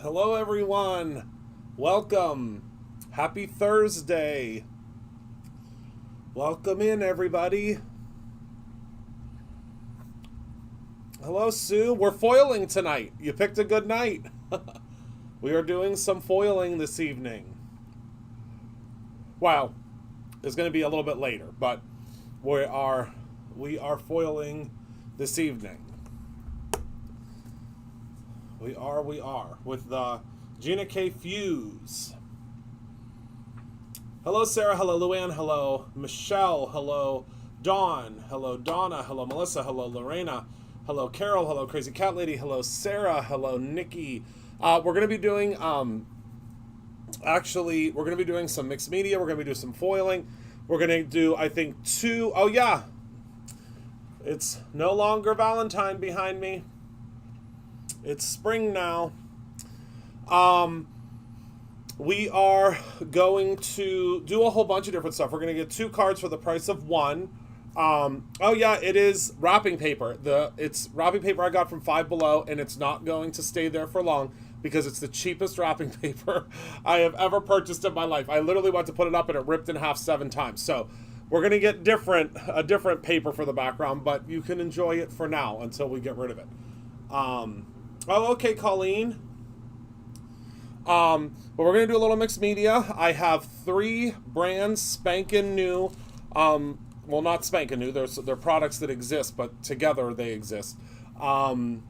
Hello, everyone. Welcome. Happy Thursday. Welcome in, everybody. Hello, Sue. We're foiling tonight. You picked a good night. We are doing some foiling this evening. Well, it's going to be a little bit later, but we are foiling this evening. We are with the Gina K Fuse. Hello, Sarah. Hello, Luann. Hello, Michelle. Hello, Dawn. Hello, Donna. Hello, Melissa. Hello, Lorena. Hello, Carol. Hello, Crazy Cat Lady. Hello, Sarah. Hello, Nikki. We're going to be doing, we're going to be doing some mixed media. We're going to be doing some foiling. We're going to do, I think, oh yeah. It's no longer Valentine behind me. It's spring now. We are going to do a whole bunch of different stuff. We're going to get 2 cards for the price of 1. Oh yeah, it is wrapping paper. It's wrapping paper I got from Five Below, and it's not going to stay there for long because it's the cheapest wrapping paper I have ever purchased in my life. I literally went to put it up and it ripped in half 7 times. So we're going to get a different paper for the background, but you can enjoy it for now until we get rid of it. Oh, okay, Colleen. But we're going to do a little mixed media. I have 3 brands spanking new. Well, not spanking new. They're products that exist, but together they exist. Spring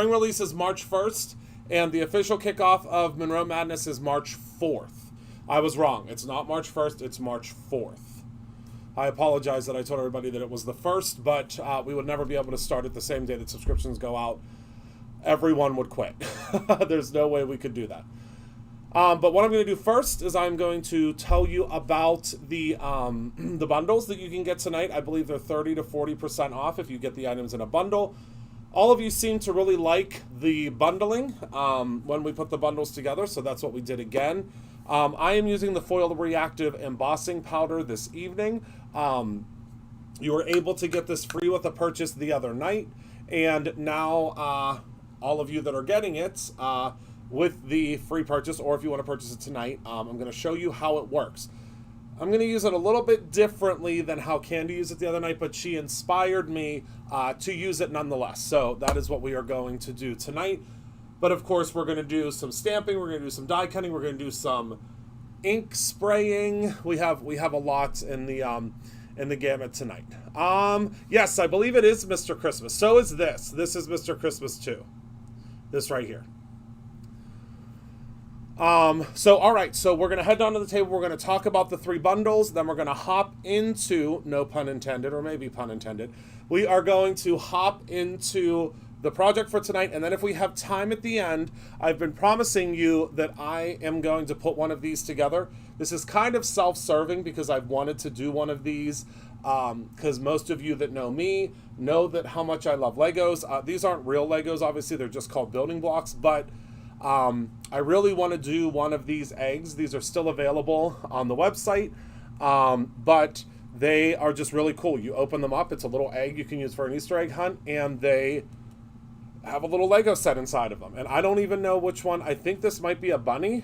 release is March 1st, and the official kickoff of Monroe Madness is March 4th. I was wrong. It's not March 1st. It's March 4th. I apologize that I told everybody that it was the 1st, but we would never be able to start it the same day that subscriptions go out. Everyone would quit. There's no way we could do that. But what I'm going to do first is I'm going to tell you about the bundles that you can get tonight. I believe they're 30 to 40% off if you get the items in a bundle. All of you seem to really like the bundling when we put the bundles together, so that's what we did again. I am using the Foil Reactive Embossing Powder this evening. You were able to get this free with a purchase the other night, and now all of you that are getting it with the free purchase, or if you want to purchase it tonight, I'm going to show you how it works. I'm going to use it a little bit differently than how Candy used it the other night, but she inspired me to use it nonetheless. So that is what we are going to do tonight. But of course, we're going to do some stamping, we're going to do some die cutting, we're going to do some ink spraying. We have a lot in the gamut tonight. Yes, I believe it is Mr. Christmas. So is this. This is Mr. Christmas too. This right here. All right, so we're going to head down to the table. We're going to talk about the 3 bundles. Then we're going to hop into, no pun intended, or maybe pun intended. We are going to hop into the project for tonight. And then if we have time at the end, I've been promising you that I am going to put one of these together. This is kind of self-serving because I've wanted to do one of these because most of you that know me know that how much I love Legos. These aren't real Legos, obviously. They're just called building blocks, but I really want to do one of these eggs. These are still available on the website, but they are just really cool. You open them up. It's a little egg you can use for an Easter egg hunt, and they have a little Lego set inside of them. And I don't even know which one. I think this might be a bunny.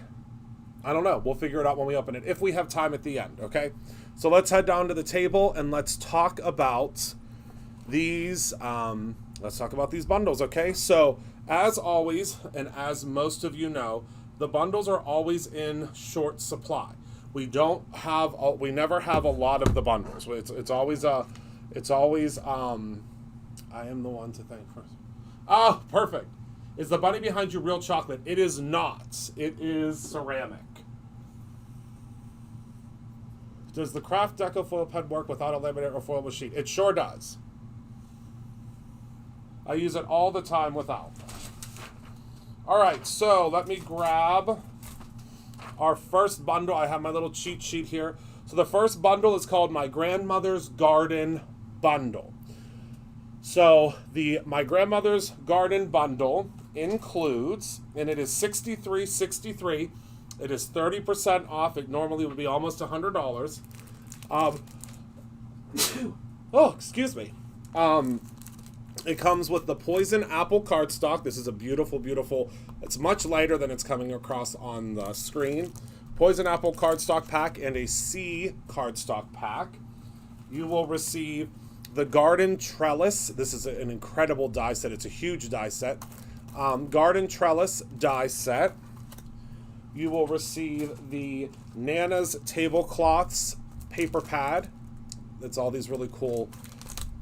I don't know. We'll figure it out when we open it, if we have time at the end, okay? So let's head down to the table, and let's talk about these, bundles, okay? So, as always, and as most of you know, the bundles are always in short supply. We never have a lot of the bundles. It's always, I am the one to thank first. Oh, perfect. Is the bunny behind you real chocolate? It is not. It is ceramic. Does the Craft Deco foil pen work without a laminate or foilable sheet? It sure does. I use it all the time without. All right, so let me grab our first bundle. I have my little cheat sheet here. So the first bundle is called My Grandmother's Garden Bundle. So the My Grandmother's Garden Bundle includes, and it is $63.63. It is 30% off. It normally would be almost $100. Oh, excuse me. It comes with the Poison Apple cardstock. This is a beautiful, beautiful, it's much lighter than it's coming across on the screen. Poison Apple cardstock pack and a C cardstock pack. You will receive the Garden Trellis. This is an incredible die set. It's a huge die set. Garden Trellis die set. You will receive the Nana's Tablecloths paper pad. It's all these really cool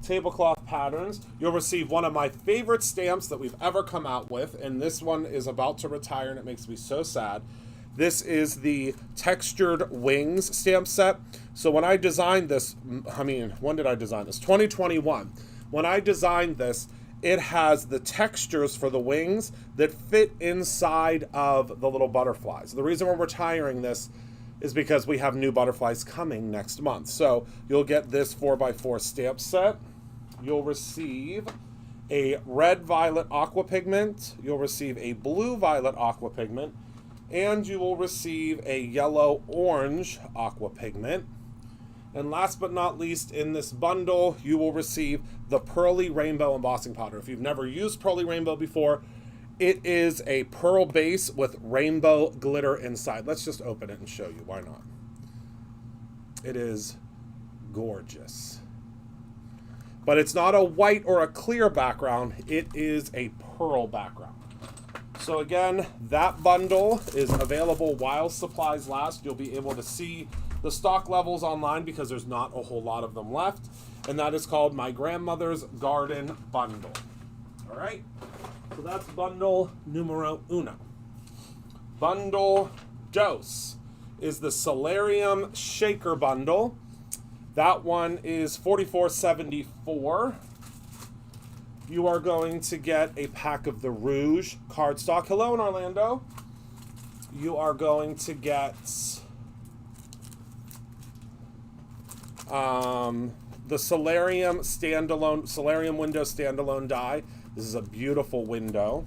tablecloth patterns. You'll receive one of my favorite stamps that we've ever come out with, and this one is about to retire, and it makes me so sad. This is the Textured Wings stamp set. So when I designed this, when did I design this? 2021. When I designed this, it has the textures for the wings that fit inside of the little butterflies. The reason we're retiring this is because we have new butterflies coming next month. So you'll get this 4x4 stamp set. You'll receive a red-violet aqua pigment. You'll receive a blue-violet aqua pigment. And you will receive a yellow-orange aqua pigment. And last but not least, in this bundle, you will receive the Pearly Rainbow embossing powder. If you've never used Pearly Rainbow before, it is a pearl base with rainbow glitter inside. Let's just open it and show you. Why not? It is gorgeous. But it's not a white or a clear background. It is a pearl background. So again, that bundle is available while supplies last. You'll be able to see the stock levels online because there's not a whole lot of them left. And that is called My Grandmother's Garden Bundle. All right? So that's bundle numero uno. Bundle dos is the Solarium Shaker Bundle. That one is $44.74. You are going to get a pack of the Rouge cardstock. Hello in Orlando. You are going to get the Solarium window standalone die. This is a beautiful window.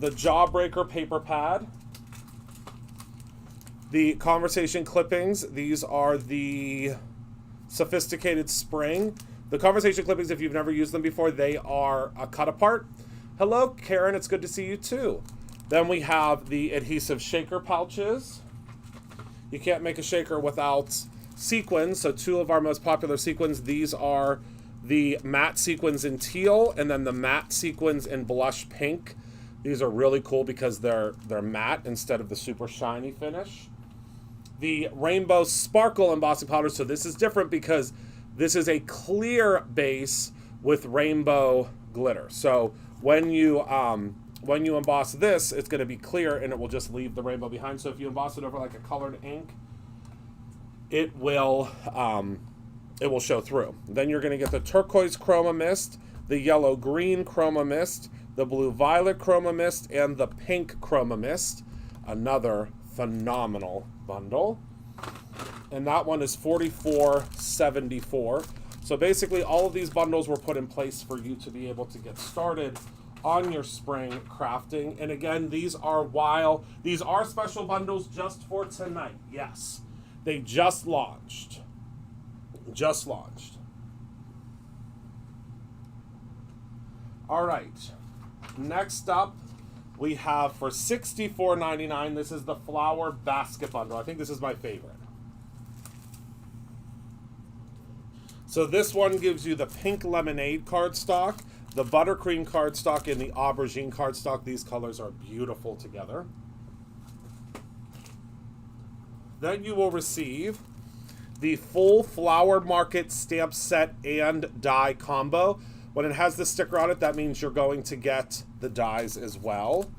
The Jawbreaker paper pad. The Conversation clippings. These are the Sophisticated Spring. The Conversation clippings, if you've never used them before, they are a cut apart. Hello, Karen. It's good to see you too. Then we have the adhesive shaker pouches. You can't make a shaker without sequins. So two of our most popular sequins. These are the matte sequins in teal and then the matte sequins in blush pink. These are really cool because they're matte instead of the super shiny finish. The Rainbow Sparkle embossing powder. So this is different because this is a clear base with rainbow glitter. So when you emboss this, it's going to be clear and it will just leave the rainbow behind. So if you emboss it over like a colored ink, it will show through. Then you're going to get the Turquoise Chroma Mist, the Yellow Green Chroma Mist, the Blue Violet Chroma Mist, and the Pink Chroma Mist. Another phenomenal bundle. And that one is $44.74. So basically all of these bundles were put in place for you to be able to get started on your spring crafting. And again, these are special bundles just for tonight. Yes, they just launched. All right, next up we have for $64.99, this is the Flower Basket Bundle. I think this is my favorite. So this one gives you the Pink Lemonade cardstock, the Buttercream cardstock, and the Aubergine cardstock. These colors are beautiful together. Then you will receive the full Flower Market stamp set and die combo. When it has the sticker on it, that means you're going to get the dies as well.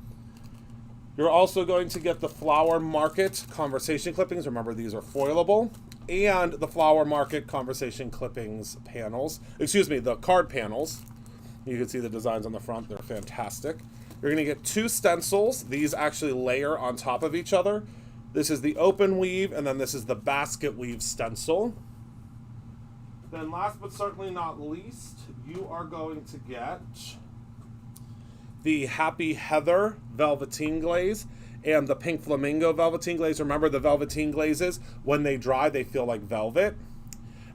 You're also going to get the Flower Market Conversation clippings. Remember, these are foilable. And the Flower Market Conversation clippings panels. Excuse me, the card panels. You can see the designs on the front. They're fantastic. You're going to get two stencils. These actually layer on top of each other. This is the open weave, and then this is the basket weave stencil. Then last but certainly not least, you are going to get the Happy Heather Velveteen Glaze and the Pink Flamingo Velveteen Glaze. Remember, the Velveteen Glazes, when they dry, they feel like velvet.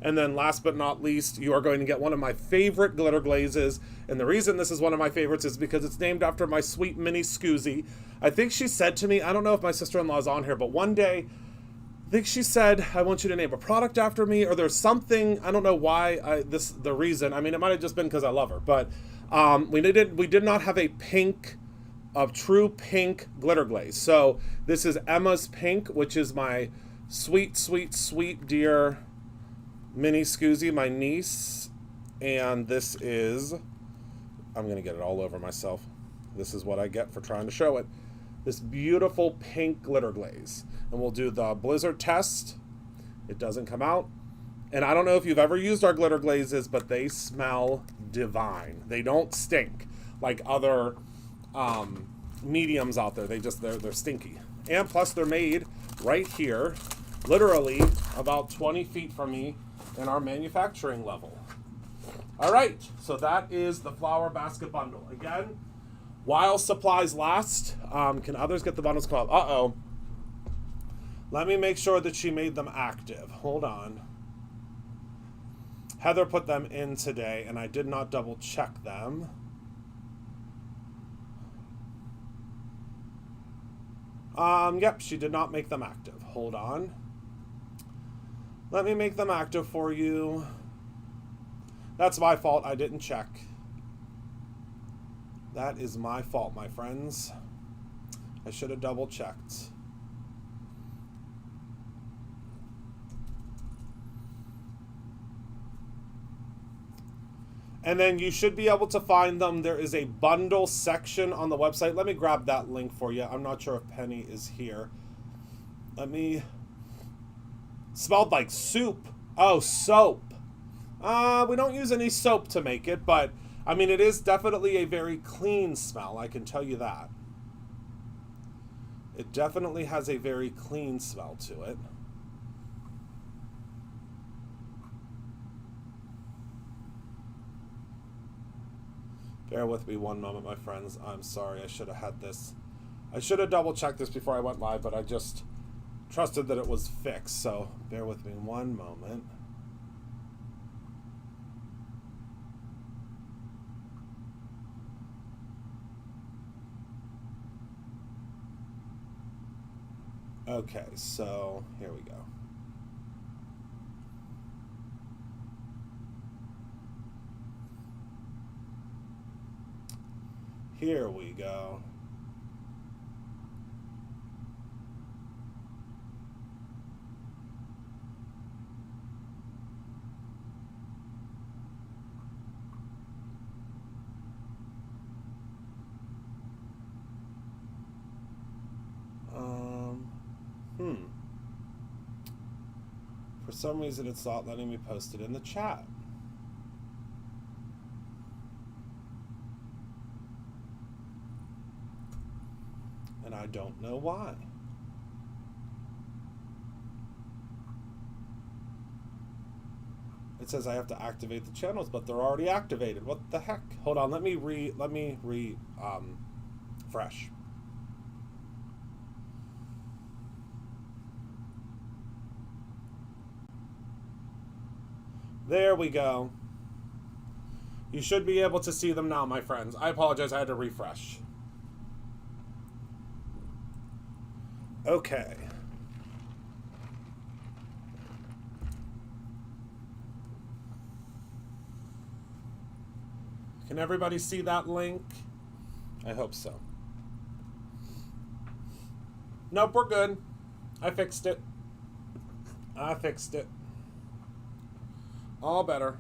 And then last but not least, you are going to get one of my favorite glitter glazes. And the reason this is one of my favorites is because it's named after my sweet mini Scoozy. I think she said to me, I don't know if my sister-in-law is on here, but one day, I think she said, I want you to name a product after me, or there's something, I don't know why, the reason. I mean, it might have just been because I love her, but we did not have a true pink glitter glaze. So this is Emma's Pink, which is my sweet, sweet, sweet dear mini Scoozy, my niece. And this is, I'm going to get it all over myself. This is what I get for trying to show it. This beautiful pink glitter glaze. And we'll do the blizzard test. It doesn't come out. And I don't know if you've ever used our glitter glazes, but they smell divine. They don't stink like other mediums out there. They're stinky. And plus they're made right here, literally about 20 feet from me in our manufacturing level. All right, so that is the flower basket bundle. Again, while supplies last, can others get the bundles come up? Uh-oh. Let me make sure that she made them active. Hold on. Heather put them in today, and I did not double check them. Yep, she did not make them active. Hold on. Let me make them active for you. That's my fault. I didn't check. That is my fault, my friends. I should have double checked. And then you should be able to find them. There is a bundle section on the website. Let me grab that link for you. I'm not sure if Penny is here. Smelled like soup. Oh, soap. We don't use any soap to make it, but I mean, it is definitely a very clean smell. I can tell you that. It definitely has a very clean smell to it. Bear with me one moment, my friends. I'm sorry. I should have had this. I should have double-checked this before I went live, but I just trusted that it was fixed. So bear with me one moment. Okay, so here we go. Here we go. For some reason, it's not letting me post it in the chat. And I don't know why. It says I have to activate the channels, but they're already activated. What the heck? Hold on, let me refresh. There we go. You should be able to see them now, my friends. I apologize, I had to refresh. Okay. Can everybody see that link? I hope so. Nope, we're good. I fixed it. All better.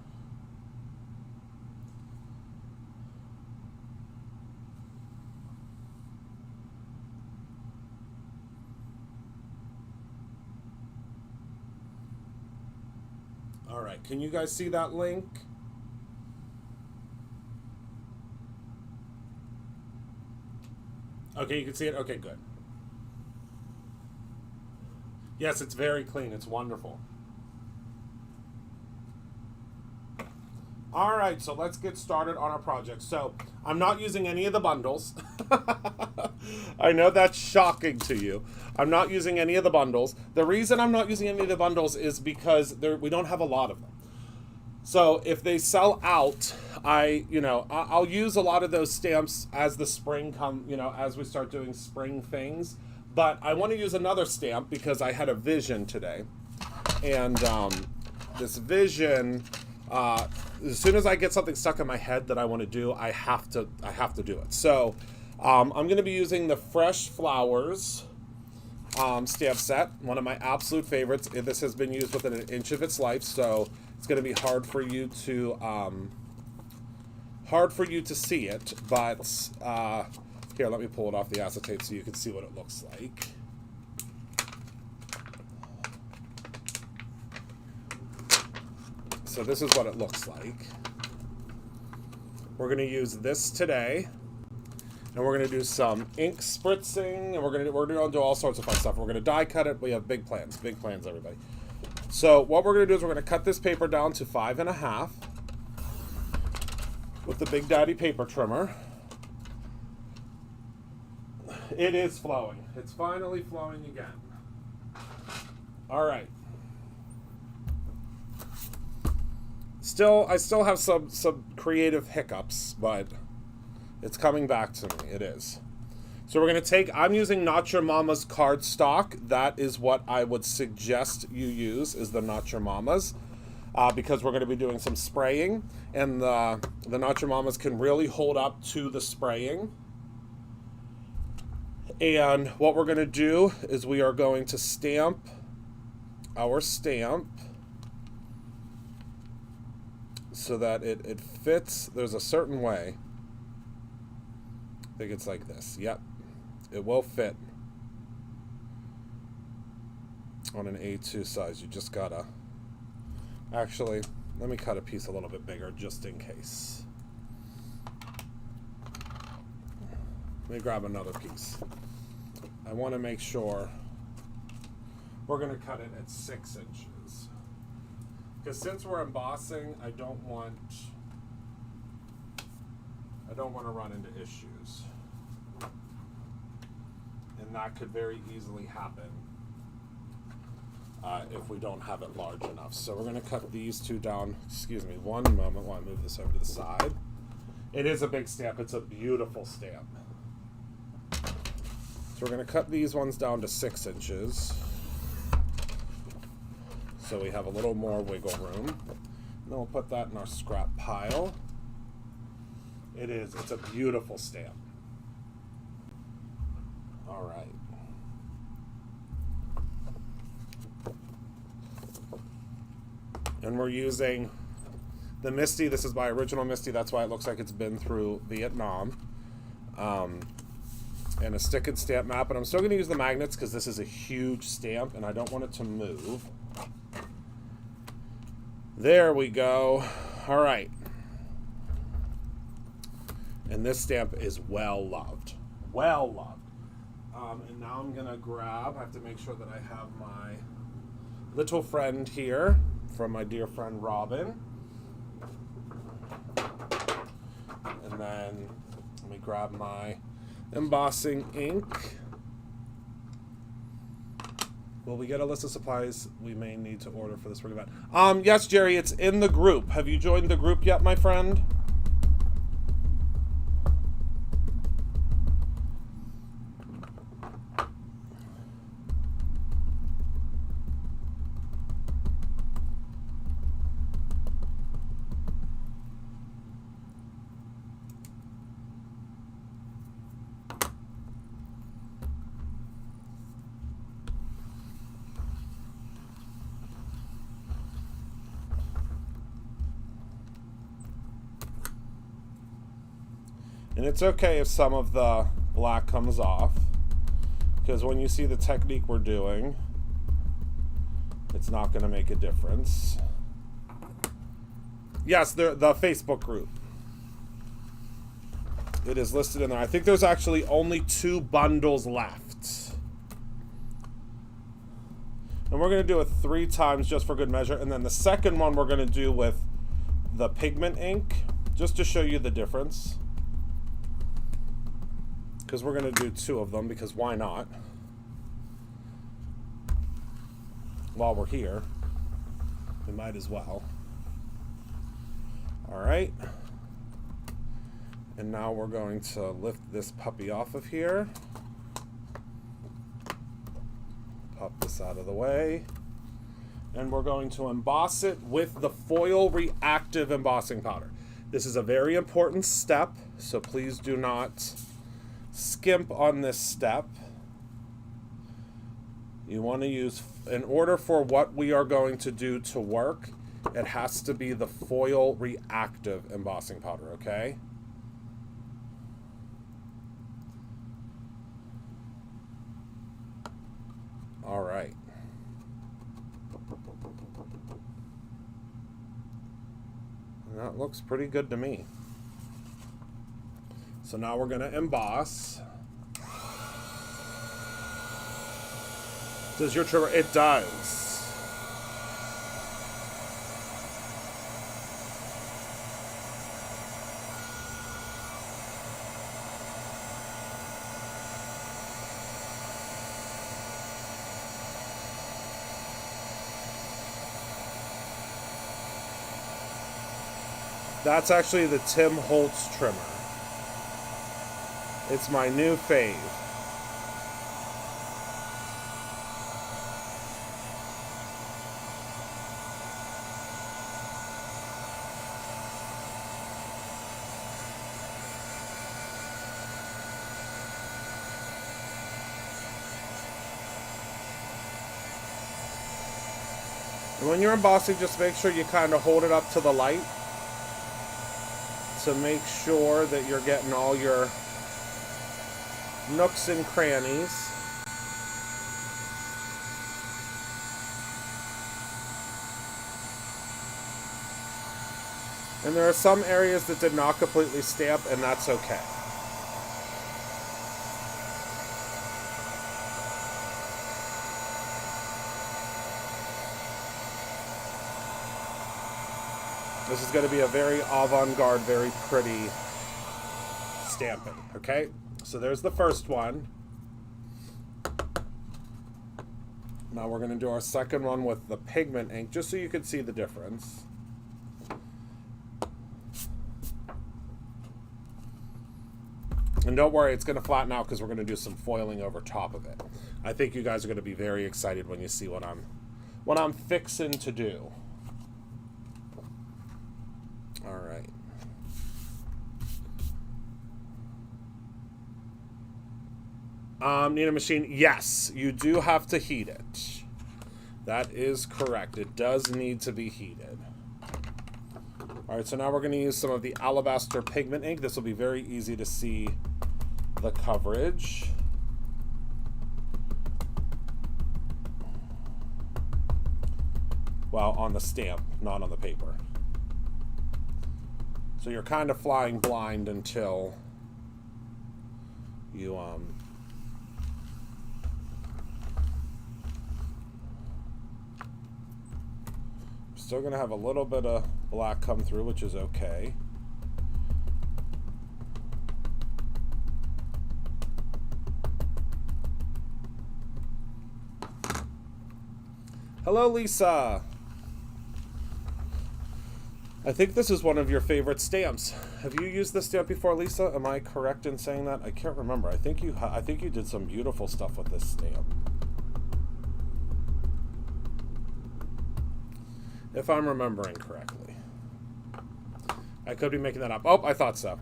All right, can you guys see that link? Okay, you can see it? Okay, good. Yes, it's very clean. It's wonderful. All right, so let's get started on our project. So I'm not using any of the bundles. I know that's shocking to you. I'm not using any of the bundles. The reason I'm not using any of the bundles is because we don't have a lot of them. So if they sell out, I'll use a lot of those stamps as the spring as we start doing spring things. But I want to use another stamp because I had a vision today. And this vision, as soon as I get something stuck in my head that I want to do, I have to do it. So I'm going to be using the Fresh Flowers stamp set, one of my absolute favorites. This has been used within an inch of its life, so it's going to be hard for you to see it. But here, let me pull it off the acetate so you can see what it looks like. So this is what it looks like. We're going to use this today, and we're going to do some ink spritzing, and we're going to do all sorts of fun stuff. We're going to die cut it. We have big plans, everybody. So what we're going to do is we're going to cut this paper down to 5.5 with the Big Daddy paper trimmer. It is flowing. It's finally flowing again. All right. I still have some creative hiccups, but it's coming back to me. It is. So we're going to I'm using Not Your Mama's cardstock. That is what I would suggest you use, is the Not Your Mama's, because we're going to be doing some spraying, and the Not Your Mama's can really hold up to the spraying. And what we're going to do is we are going to stamp our stamp so that it fits. There's a certain way. I think it's like this. Yep. It will fit on an A2 size. You just gotta... Actually, let me cut a piece a little bit bigger just in case. Let me grab another piece. I want to make sure we're going to cut it at 6 inches. Because since we're embossing, I don't want to run into issues. And that could very easily happen if we don't have it large enough. So we're going to cut these two down. Excuse me, one moment while I move this over to the side. It is a big stamp. It's a beautiful stamp. So we're going to cut these ones down to 6 inches. So we have a little more wiggle room. And then we'll put that in our scrap pile. It's a beautiful stamp. All right. And we're using the Misty. This is my original Misty. That's why it looks like it's been through Vietnam. And a stick and stamp map. And I'm still going to use the magnets because this is a huge stamp and I don't want it to move. There we go. All right. And this stamp is well loved. Well loved. And now I'm going to grab, I have to make sure that I have my little friend here from my dear friend Robin. And then let me grab my embossing ink. Will we get a list of supplies we may need to order for this spring event? Yes, Jerry, it's in the group. Have you joined the group yet, my friend? And it's okay if some of the black comes off, because when you see the technique we're doing, it's not going to make a difference. Yes, the Facebook group. It is listed in there. I think there's actually only 2 bundles left. And we're going to do it 3 times just for good measure. And then the second one we're going to do with the pigment ink, just to show you the difference. because we're going to do 2 of them, because why not? While we're here, we might as well. All right. And now we're going to lift this puppy off of here. Pop this out of the way. And we're going to emboss it with the foil reactive embossing powder. This is a very important step, so please do not skimp on this step. You want to use, in order for what we are going to do to work, it has to be the foil reactive embossing powder, okay? All right. And that looks pretty good to me. So now we're going to emboss. Does your trimmer? It does. That's actually the Tim Holtz trimmer. It's my new fave. And when you're embossing, just make sure you kind of hold it up to the light to make sure that you're getting all your nooks and crannies. And there are some areas that did not completely stamp, and that's okay. This is going to be a very avant-garde, very pretty stamping, okay? So there's the first one. Now we're going to do our second one with the pigment ink, just so you can see the difference. And don't worry, it's going to flatten out because we're going to do some foiling over top of it. I think you guys are going to be very excited when you see what I'm fixing to do. All right. Need a machine? Yes, you do have to heat it. That is correct. It does need to be heated. All right, so now we're going to use some of the Alabaster pigment ink. This will be very easy to see the coverage. Well, on the stamp, not on the paper. So you're kind of flying blind until you still gonna have a little bit of black come through, which is okay. Hello, Lisa. I think this is one of your favorite stamps. Have you used this stamp before, Lisa? Am I correct in saying that? I can't remember. I think you did some beautiful stuff with this stamp. If I'm remembering correctly. I could be making that up. Oh, I thought so.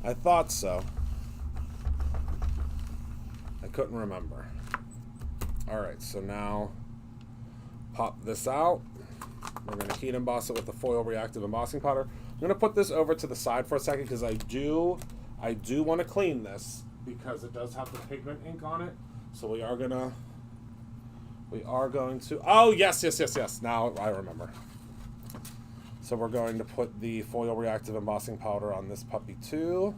I thought so. I couldn't remember. All right, so now pop this out. We're going to heat emboss it with the foil reactive embossing powder. I'm going to put this over to the side for a second because I do want to clean this because it does have the pigment ink on it. So we are going to, oh, yes. Now I remember. So we're going to put the foil reactive embossing powder on this puppy too.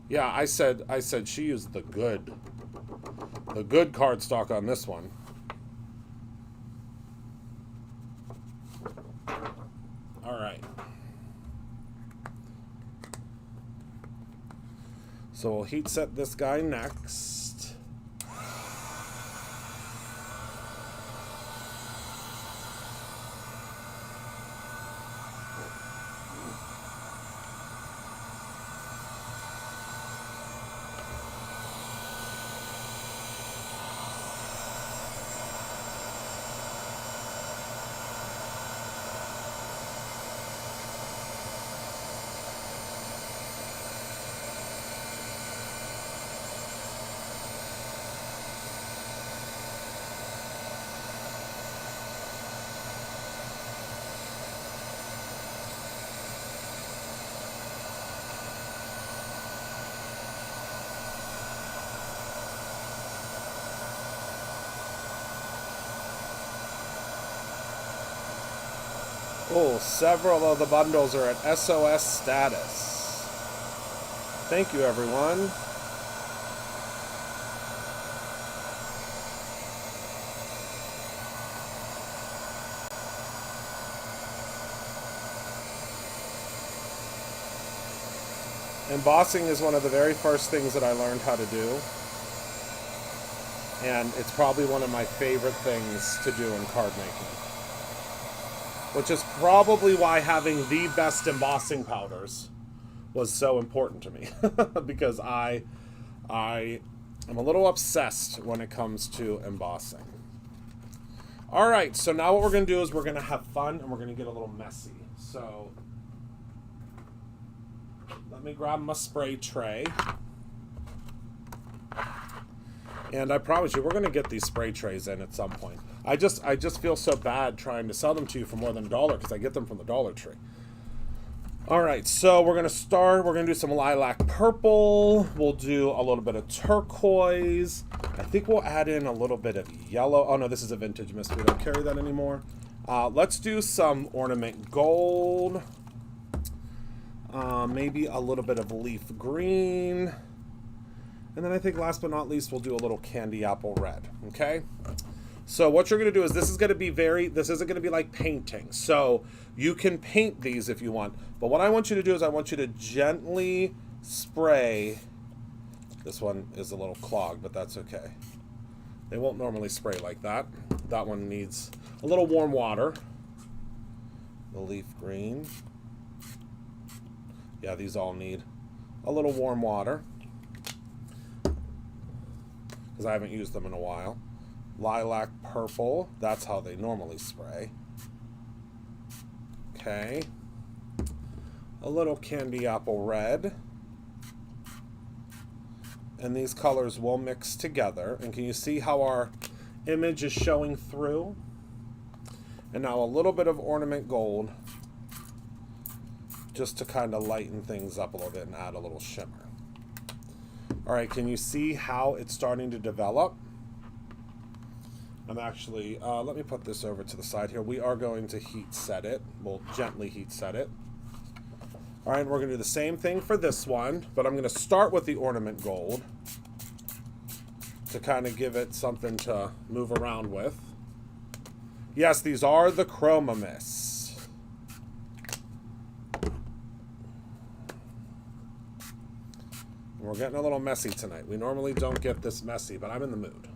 Yeah, I said she used the good cardstock on this one. So we'll heat set this guy next. Oh, several of the bundles are at SOS status. Thank you, everyone. Embossing is one of the very first things that I learned how to do. And it's probably one of my favorite things to do in card making. Which is probably why having the best embossing powders was so important to me. Because I am a little obsessed when it comes to embossing. Alright, so now what we're going to do is we're going to have fun and we're going to get a little messy. So, let me grab my spray tray. And I promise you, we're going to get these spray trays in at some point. I just feel so bad trying to sell them to you for more than $1 because I get them from the Dollar Tree. All right, so we're going to start. We're going to do some lilac purple. We'll do a little bit of turquoise. I think we'll add in a little bit of yellow. Oh, no, this is a vintage mist. We don't carry that anymore. Let's do some ornament gold. Maybe a little bit of leaf green. And then I think last but not least, we'll do a little candy apple red, okay? So what you're going to do is this isn't going to be like painting. So you can paint these if you want. But what I want you to do is I want you to gently spray. This one is a little clogged, but that's okay. They won't normally spray like that. That one needs a little warm water. The leaf green. Yeah, these all need a little warm water. Because I haven't used them in a while. Lilac purple, that's how they normally spray. Okay. A little candy apple red. And these colors will mix together. And can you see how our image is showing through? And now a little bit of ornament gold. Just to kind of lighten things up a little bit and add a little shimmer. Alright, can you see how it's starting to develop? I'm actually, let me put this over to the side here. We are going to heat set it. We'll gently heat set it. Alright, we're going to do the same thing for this one, but I'm going to start with the ornament gold to kind of give it something to move around with. Yes, these are the Chroma Mists. We're getting a little messy tonight. We normally don't get this messy, but I'm in the mood.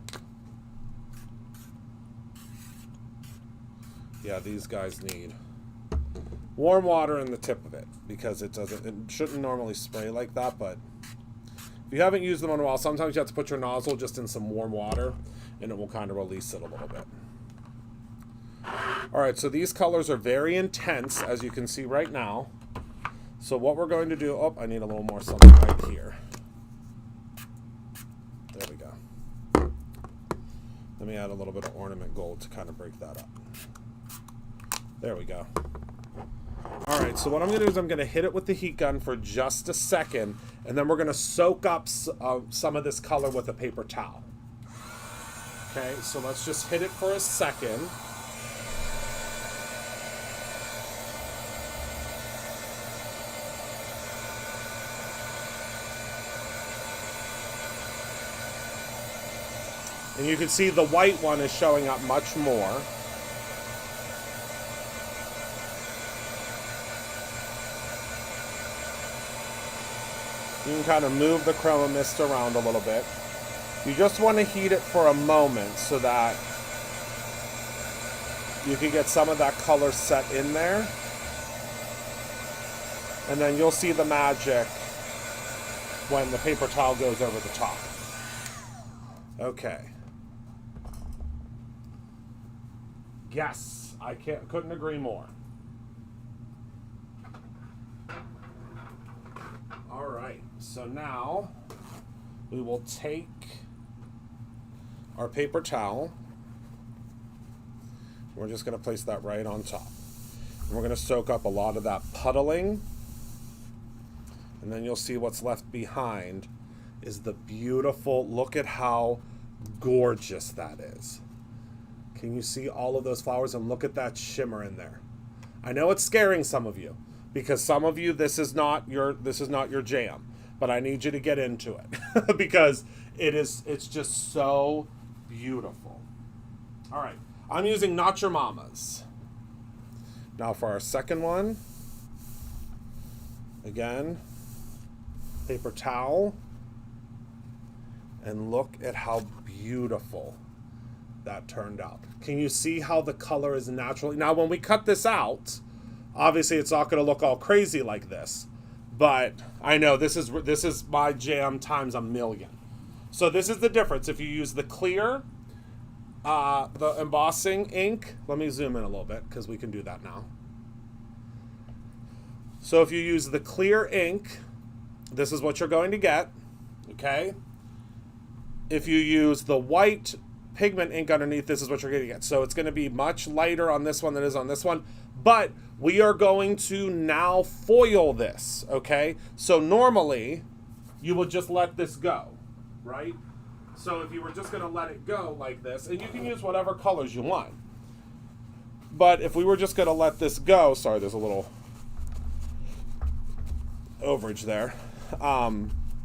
Yeah, these guys need warm water in the tip of it because it shouldn't normally spray like that, but if you haven't used them in a while, sometimes you have to put your nozzle just in some warm water and it will kind of release it a little bit. Alright, so these colors are very intense, as you can see right now. So what we're going to do, oh, I need a little more something right here. There we go. Let me add a little bit of ornament gold to kind of break that up. There we go. Alright, so what I'm going to do is I'm going to hit it with the heat gun for just a second, and then we're going to soak up some of this color with a paper towel. Okay, so let's just hit it for a second. And you can see the white one is showing up much more. You can kind of move the chroma mist around a little bit. You just want to heat it for a moment so that you can get some of that color set in there. And then you'll see the magic when the paper towel goes over the top. Okay. Yes, I couldn't agree more. All right, so now we will take our paper towel. We're just going to place that right on top. And we're going to soak up a lot of that puddling. And then you'll see what's left behind is the beautiful, look at how gorgeous that is. Can you see all of those flowers? And look at that shimmer in there. I know it's scaring some of you because some of you, this is not your jam, but I need you to get into it because it's just so beautiful. All right. I'm using Not Your Mama's. Now for our second one, again, paper towel, and look at how beautiful that turned out. Can you see how the color is naturally? Now when we cut this out, obviously it's not going to look all crazy like this, but I know this is my jam times a million. So this is the difference. If you use the clear, the embossing ink, let me zoom in a little bit because we can do that now. So if you use the clear ink, this is what you're going to get, okay? If you use the white pigment ink underneath, this is what you're going to get. So it's going to be much lighter on this one than it is on this one, but we are going to now foil this, okay? So normally, you would just let this go, right? So if you were just going to let it go like this, and you can use whatever colors you want, but if we were just going to let this go, sorry, there's a little overage there.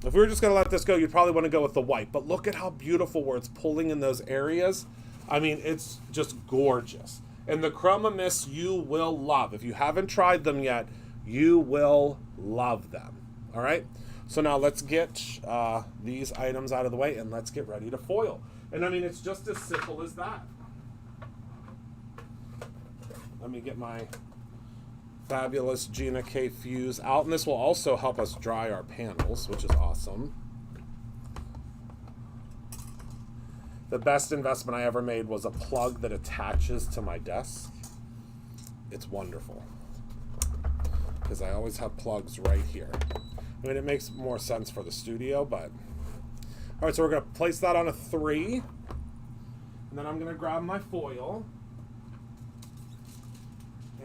If we were just going to let this go, you'd probably want to go with the white. But look at how beautiful where it's pulling in those areas. I mean, it's just gorgeous. And the Chroma Mists you will love. If you haven't tried them yet, you will love them. All right? So now let's get these items out of the way and let's get ready to foil. And I mean, it's just as simple as that. Let me get my fabulous Gina K Fuse out, and this will also help us dry our panels, which is awesome. The best investment I ever made was a plug that attaches to my desk. It's wonderful because I always have plugs right here. I mean, it makes more sense for the studio, but all right, so we're going to place that on a 3, and then I'm going to grab my foil.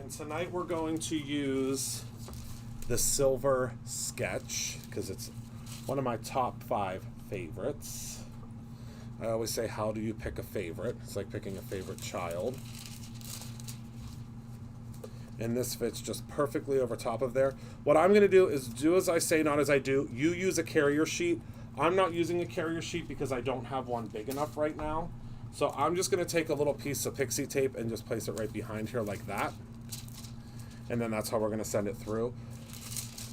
And tonight we're going to use the Silver Sketch because it's one of my top 5 favorites. I always say, how do you pick a favorite? It's like picking a favorite child. And this fits just perfectly over top of there. What I'm going to do is do as I say, not as I do. You use a carrier sheet. I'm not using a carrier sheet because I don't have one big enough right now. So I'm just going to take a little piece of pixie tape and just place it right behind here like that. And then that's how we're going to send it through.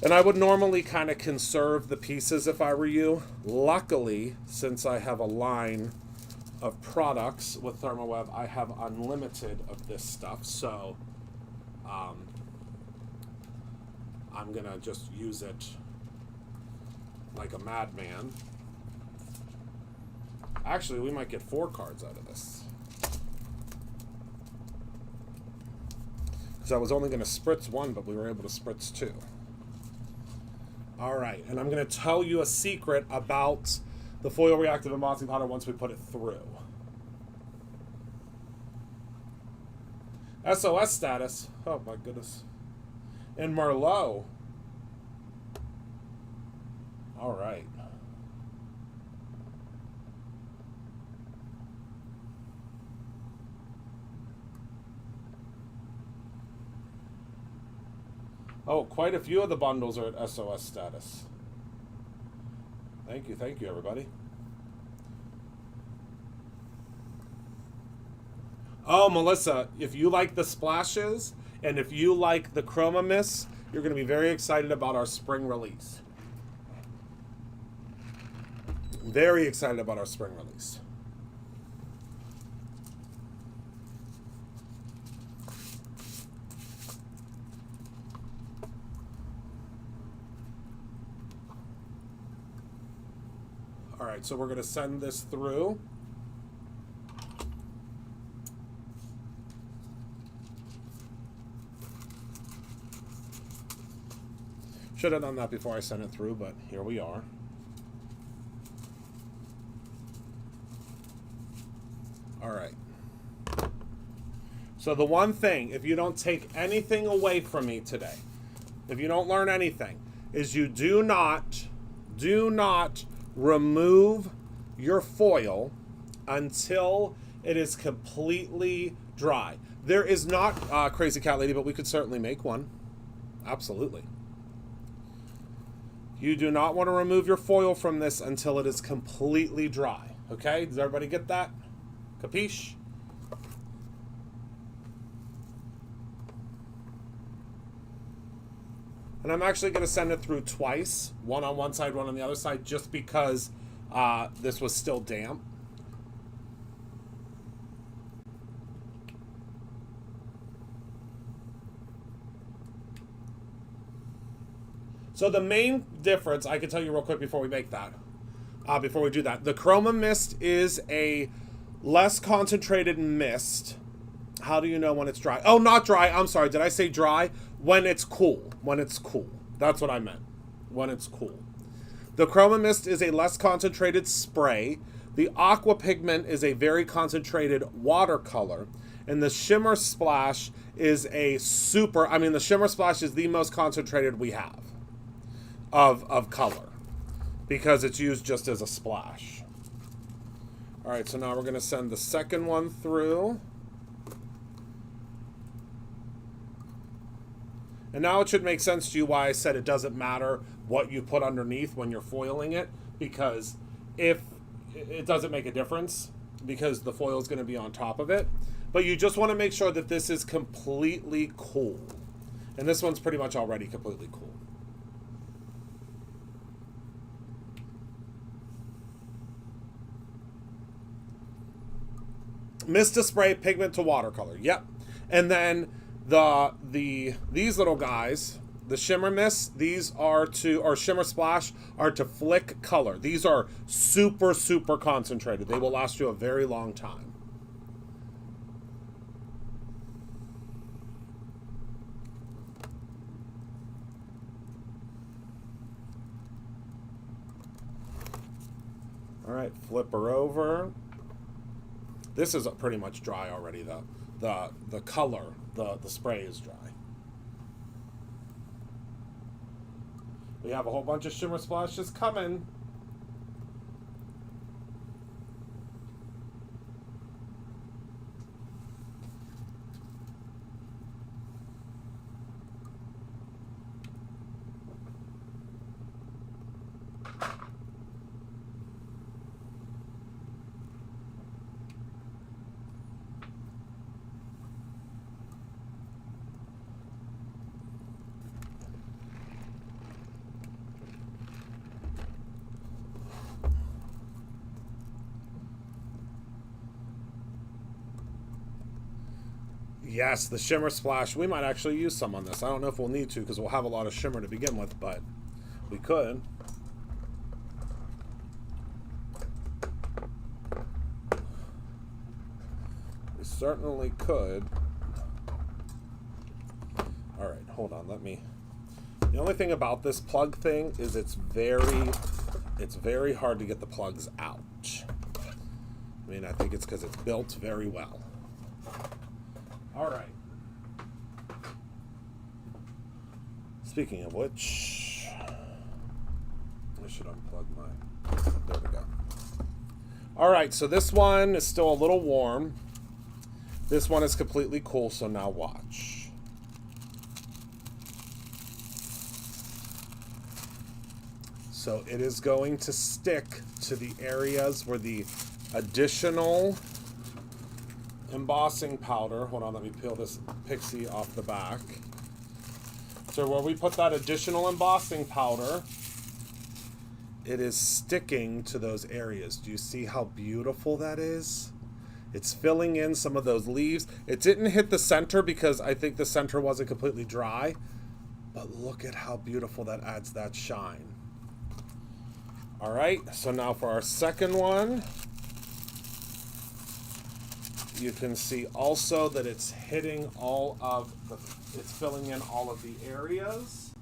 And I would normally kind of conserve the pieces if I were you. Luckily, since I have a line of products with ThermaWeb, I have unlimited of this stuff. So I'm going to just use it like a madman. Actually, we might get 4 cards out of this. Because I was only going to spritz 1, but we were able to spritz 2. All right, and I'm going to tell you a secret about the foil reactive embossing powder once we put it through. SOS status. Oh, my goodness. And Merlot. All right. Oh, quite a few of the bundles are at SOS status. Thank you, everybody. Oh, Melissa, if you like the splashes and if you like the Chroma Mists, you're going to be very excited about our spring release. Very excited about our spring release. All right, so we're going to send this through. Should have done that before I sent it through, but here we are. All right. So the one thing, if you don't take anything away from me today, if you don't learn anything, is you do not remove your foil until it is completely dry. There is not Crazy Cat Lady, but we could certainly make one. Absolutely. You do not want to remove your foil from this until it is completely dry. Okay? Does everybody get that? Capiche? And I'm actually going to send it through twice. One on one side, one on the other side, just because this was still damp. So the main difference, I can tell you real quick before we make that, before we do that, the Chroma Mist is a less concentrated mist. How do you know when it's dry? Oh, not dry. I'm sorry. Did I say dry? When it's cool. When it's cool. That's what I meant. When it's cool. The Chroma Mist is a less concentrated spray. The Aqua Pigment is a very concentrated watercolor. And the Shimmer Splash is a super... I mean, the Shimmer Splash is the most concentrated we have of color, because it's used just as a splash. All right, so now we're going to send the second one through. And now it should make sense to you why I said it doesn't matter what you put underneath when you're foiling it, because if it doesn't make a difference, because the foil is going to be on top of it. But you just want to make sure that this is completely cool. And this one's pretty much already completely cool. Mist to spray, pigment to watercolor. Yep. And then these little guys, the Shimmer Mist, these are to, or Shimmer Splash, are to flick color. These are super, super concentrated. They will last you a very long time. All right, flip her over. This is pretty much dry already, though. The color, the spray is dry. We have a whole bunch of Shimmer Splashes coming. Yes, the Shimmer Splash. We might actually use some on this. I don't know if we'll need to because we'll have a lot of shimmer to begin with, but we could. We certainly could. All right, hold on. Let me... The only thing about this plug thing is it's very hard to get the plugs out. I mean, I think it's because it's built very well. All right. Speaking of which, I should unplug mine. There we go. All right, so this one is still a little warm. This one is completely cool, so now watch. So it is going to stick to the areas where the additional embossing powder, hold on, let me peel this pixie off the back. So where we put that additional embossing powder it is sticking to those areas. Do you see how beautiful that is? It's filling in some of those leaves. It didn't hit the center because I think the center wasn't completely dry, but look at how beautiful that adds that shine. All right, so now for our second one, you can see also that it's hitting all of the, it's filling in all of the areas.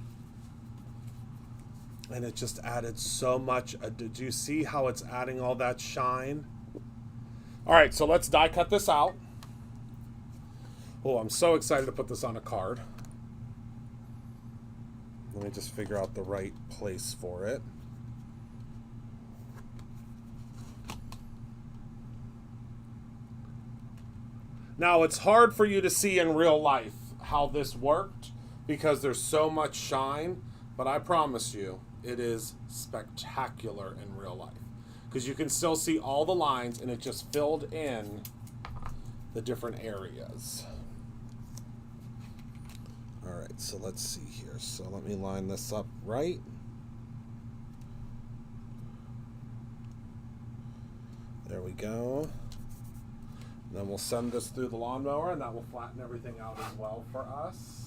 And it just added so much. Did you see how it's adding all that shine? All right, so let's die cut this out. Oh, I'm so excited to put this on a card. Let me just figure out the right place for it. Now, it's hard for you to see in real life how this worked because there's so much shine, but I promise you, it is spectacular in real life. Because you can still see all the lines, and it just filled in the different areas. All right, so let's see here. So let me line this up right. There we go. And then we'll send this through the lawnmower, and that will flatten everything out as well for us.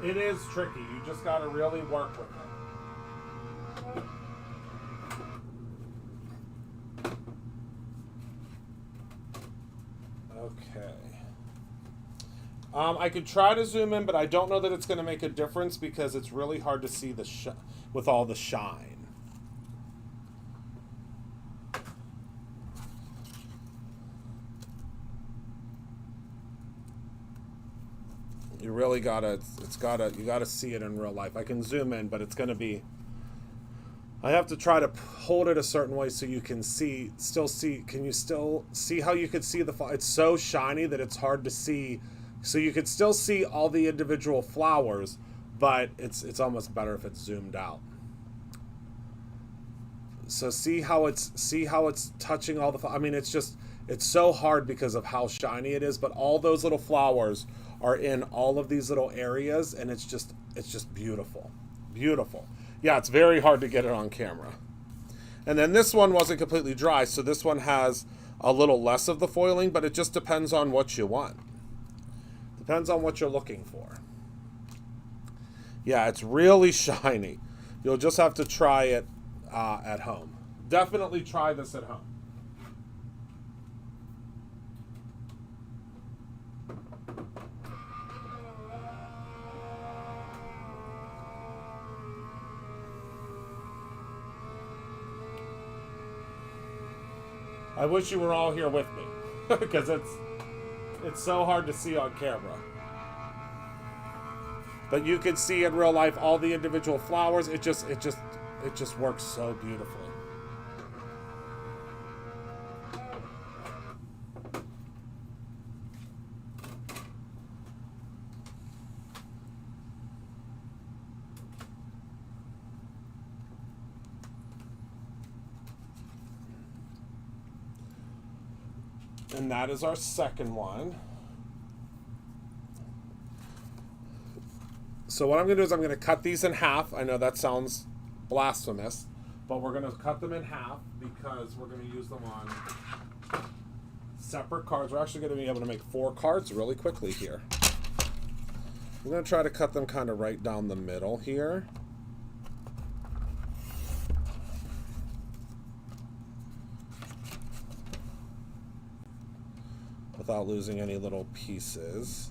It is tricky. You just got to really work with it. Okay. I could try to zoom in, but I don't know that it's going to make a difference because it's really hard to see the with all the shine. You really gotta, you gotta see it in real life. I can zoom in, but it's gonna be, I have to try to hold it a certain way so you can still see, can you still see how you could see it's so shiny that it's hard to see. So you could still see all the individual flowers, but it's almost better if it's zoomed out. So see how it's touching all the, I mean, it's so hard because of how shiny it is, but all those little flowers are in all of these little areas, and it's just beautiful. Beautiful. Yeah, it's very hard to get it on camera. And then this one wasn't completely dry, so this one has a little less of the foiling, but it just depends on what you want. Depends on what you're looking for. Yeah, it's really shiny. You'll just have to try it at home. Definitely try this at home. I wish you were all here with me because it's so hard to see on camera. But you can see in real life all the individual flowers. It just works so beautifully. And that is our second one. So what I'm going to do is I'm going to cut these in half. I know that sounds blasphemous, but we're going to cut them in half because we're going to use them on separate cards. We're actually going to be able to make 4 cards really quickly here. I'm going to try to cut them kind of right down the middle here. Without losing any little pieces.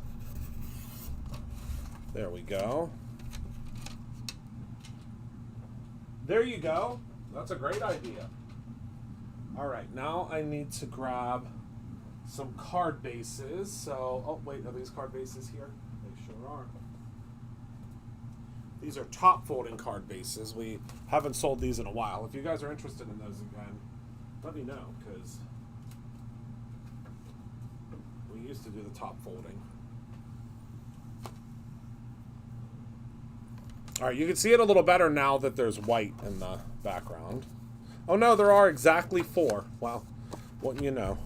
There we go. There you go. That's a great idea. All right, now I need to grab some card bases. So, oh wait, are these card bases here? They sure are. These are top folding card bases. We haven't sold these in a while. If you guys are interested in those again, let me know, because we used to do the top folding. All right, you can see it a little better now that there's white in the background. Oh no, there are exactly 4. Well, wouldn't you know?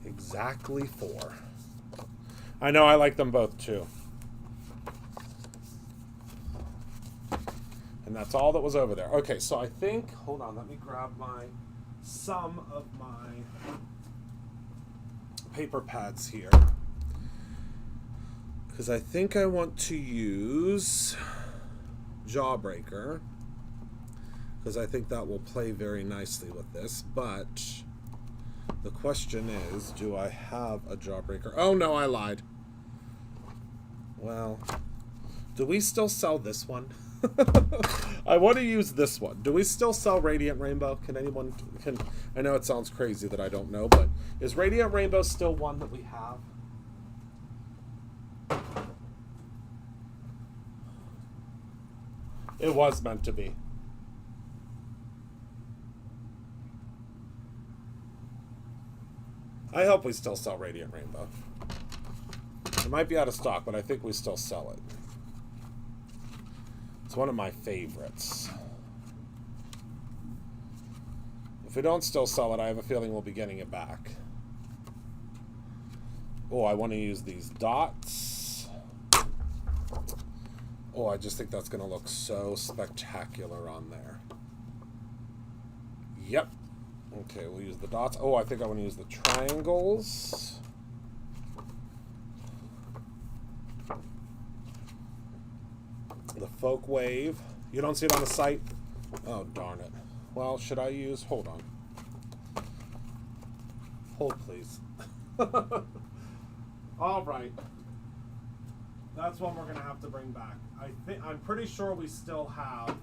Exactly 4. I know, I like them both too. And that's all that was over there. Okay, so I think, hold on, let me grab some of my paper pads here. Because I think I want to use Jawbreaker. Because I think that will play very nicely with this. But the question is, do I have a Jawbreaker? Oh no, I lied. Well, do we still sell this one? I want to use this one. Do we still sell Radiant Rainbow? Can anyone... I know it sounds crazy that I don't know, but is Radiant Rainbow still one that we have? It was meant to be. I hope we still sell Radiant Rainbow. It might be out of stock, but I think we still sell it. It's one of my favorites. If we don't still sell it, I have a feeling we'll be getting it back. Oh, I want to use these dots. Oh, I just think that's going to look so spectacular on there. Yep. Okay, we'll use the dots. Oh, I think I want to use the triangles. The Folk Wave. You don't see it on the site? Oh, darn it. Well, should I use... Hold on. Hold, please. All right. That's one we're going to have to bring back. I'm pretty sure we still have...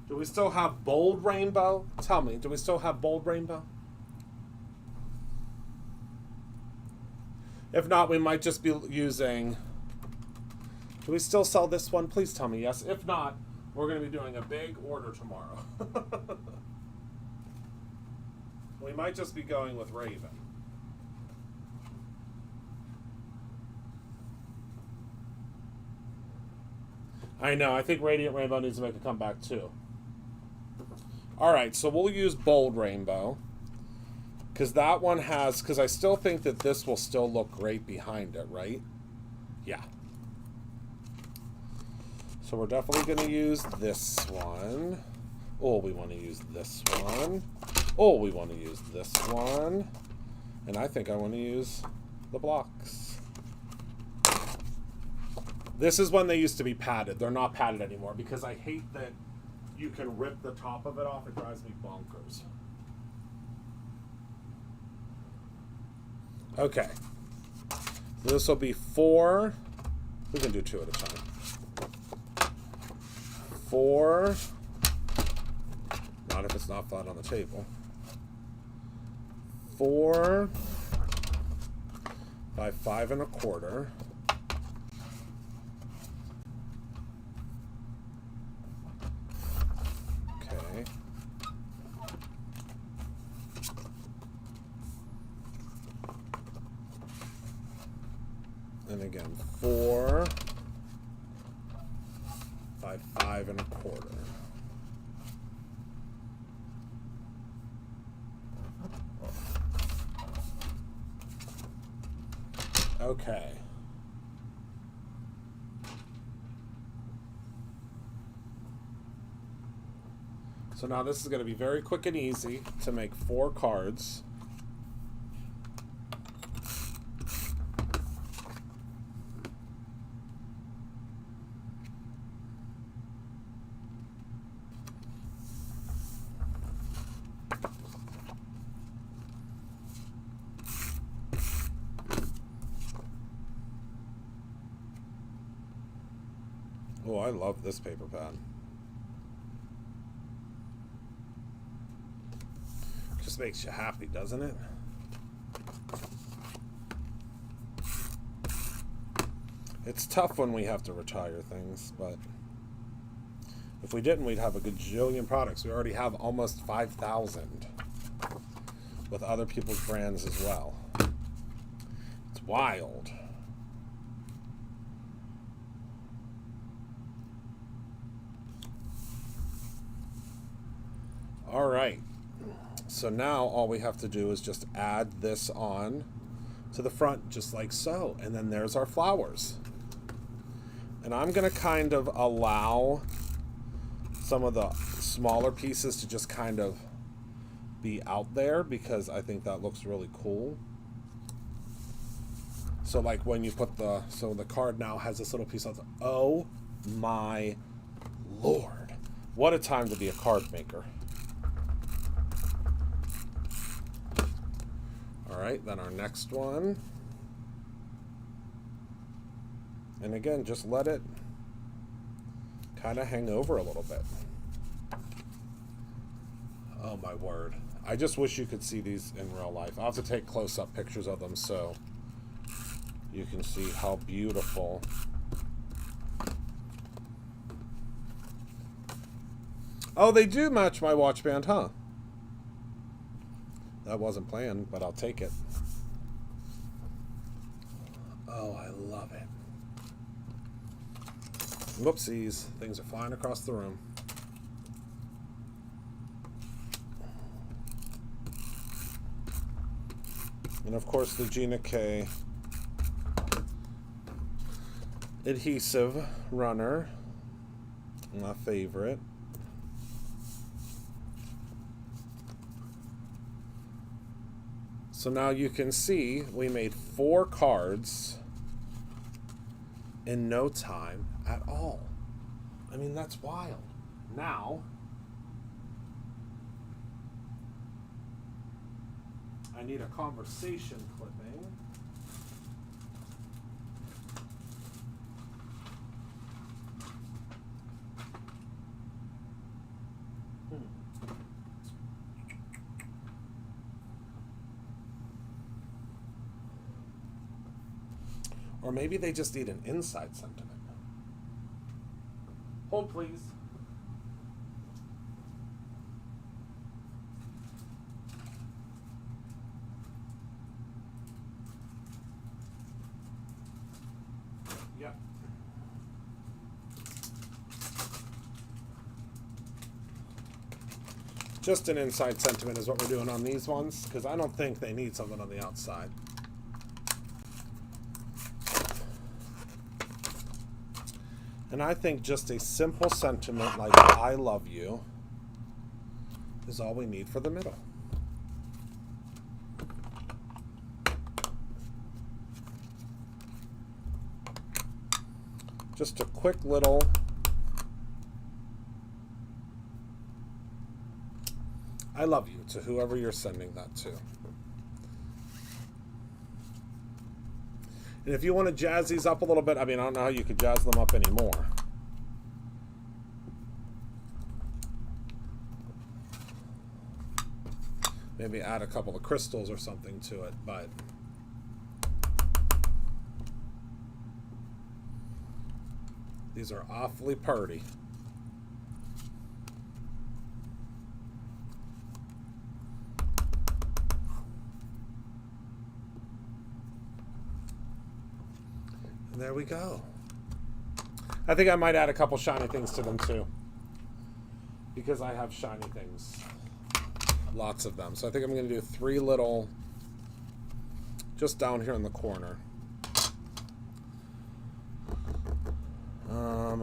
Do we still have Bold Rainbow? Tell me, do we still have Bold Rainbow? If not, we might just be using... Do we still sell this one? Please tell me yes. If not, we're going to be doing a big order tomorrow. We might just be going with Raven. I know. I think Radiant Rainbow needs to make a comeback too. Alright, so we'll use Bold Rainbow. Because that one has... Because I still think that this will still look great behind it, right? Yeah. So we're definitely going to use this one. Oh, we want to use this one. Oh, we want to use this one. And I think I want to use the blocks. This is when they used to be padded. They're not padded anymore because I hate that you can rip the top of it off. It drives me bonkers. Okay. This will be 4. We can do 2 at a time. 4. Not if it's not flat on the table. 4 by 5 1/4. Okay. And again, 4 by 5 1/4. Okay. So now this is going to be very quick and easy to make 4 cards. Oh, I love this paper pad. Just makes you happy, doesn't it? It's tough when we have to retire things, but if we didn't, we'd have a gajillion products. We already have almost 5,000 with other people's brands as well. It's wild. All right. So now all we have to do is just add this on to the front just like so. And then there's our flowers. And I'm going to kind of allow some of the smaller pieces to just kind of be out there because I think that looks really cool. So like when you put the card now has this little piece of, oh my Lord. What a time to be a card maker. All right, then our next one. And again, just let it kind of hang over a little bit. Oh my word. I just wish you could see these in real life. I'll have to take close-up pictures of them so you can see how beautiful. Oh, they do match my watch band, huh? That wasn't planned, but I'll take it. Oh, I love it. Whoopsies. Things are flying across the room. And of course the Gina K adhesive runner. My favorite. So now you can see we made 4 cards in no time at all. I mean, that's wild. Now, I need a conversation clipping. Or maybe they just need an inside sentiment. Hold, please. Yep. Just an inside sentiment is what we're doing on these ones, because I don't think they need something on the outside. And I think just a simple sentiment like I love you is all we need for the middle. Just a quick little I love you to whoever you're sending that to. And if you want to jazz these up a little bit, I mean, I don't know how you could jazz them up anymore. Maybe add a couple of crystals or something to it, but these are awfully pretty. And there we go. I think I might add a couple shiny things to them too, because I have shiny things. Lots of them. So I think I'm going to do 3 little just down here in the corner.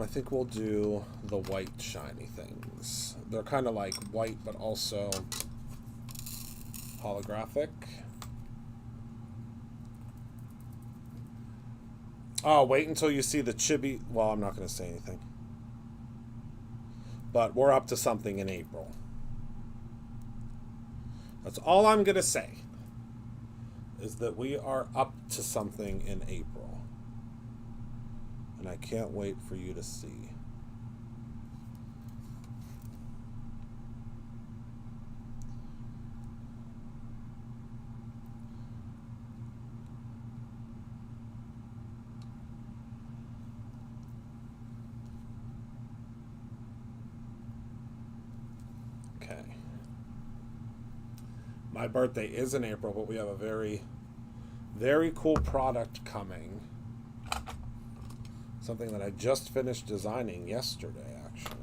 I think we'll do the white shiny things. They're kind of like white, but also holographic. Oh, wait until you see the chibi. Well, I'm not going to say anything. But we're up to something in April. That's all I'm going to say, is that we are up to something in April. And I can't wait for you to see. My birthday is in April, but we have a very, very cool product coming. Something that I just finished designing yesterday, actually.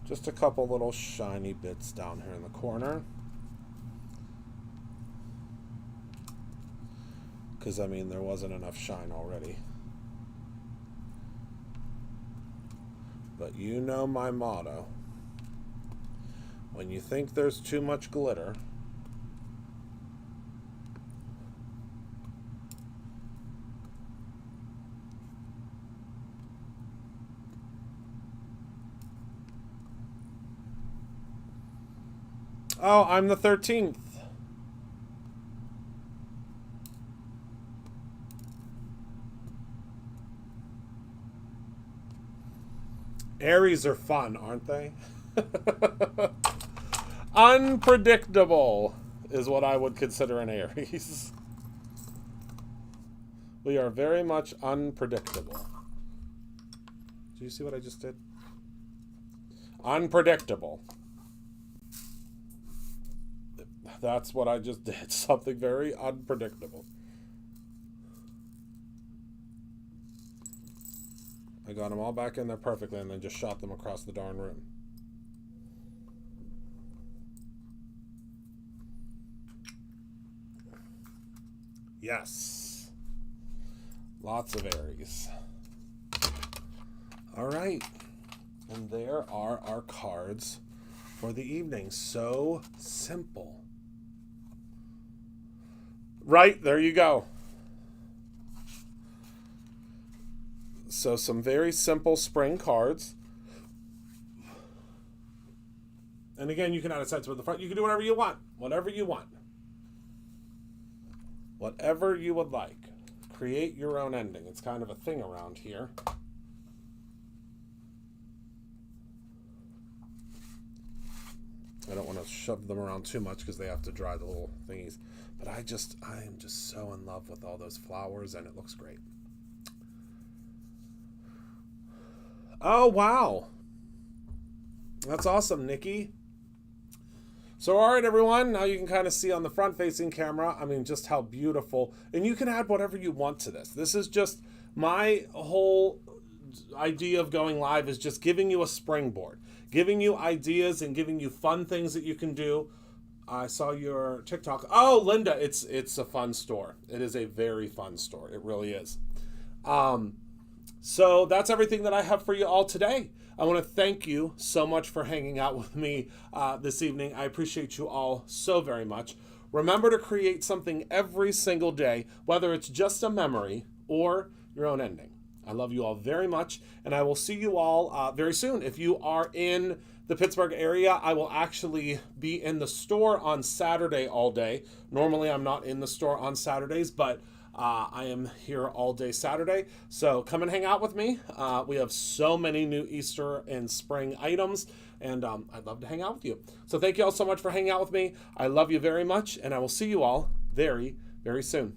Just a couple little shiny bits down here in the corner. Because, I mean, there wasn't enough shine already. But you know my motto. When you think there's too much glitter, oh, I'm the 13th. Aries are fun, aren't they? Unpredictable is what I would consider an Aries. We are very much unpredictable. Do you see what I just did? Unpredictable. That's what I just did. Something very unpredictable. I got them all back in there perfectly and then just shot them across the darn room. Yes. Lots of Aries. All right. And there are our cards for the evening. So simple. Right, there you go. So some very simple spring cards. And again, you can add a sentiment at the front. You can do whatever you want. Whatever you want. Whatever you would like. Create your own ending. It's kind of a thing around here. I don't want to shove them around too much because they have to dry the little thingies. But I am just so in love with all those flowers and it looks great. Oh, wow. That's awesome, Nikki. So, all right, everyone. Now you can kind of see on the front-facing camera, I mean, just how beautiful. And you can add whatever you want to this. This is just my whole idea of going live is just giving you a springboard, giving you ideas and giving you fun things that you can do. I saw your TikTok. Oh, Linda, it's a fun store. It is a very fun store. It really is. So that's everything that I have for you all today. I want to thank you so much for hanging out with me this evening. I appreciate you all so very much. Remember to create something every single day, whether it's just a memory or your own ending. I love you all very much, and I will see you all very soon. If you are in the Pittsburgh area, I will actually be in the store on Saturday all day. Normally, I'm not in the store on Saturdays, but I am here all day Saturday. So come and hang out with me. We have so many new Easter and spring items, and I'd love to hang out with you. So thank you all so much for hanging out with me. I love you very much, and I will see you all very, very soon.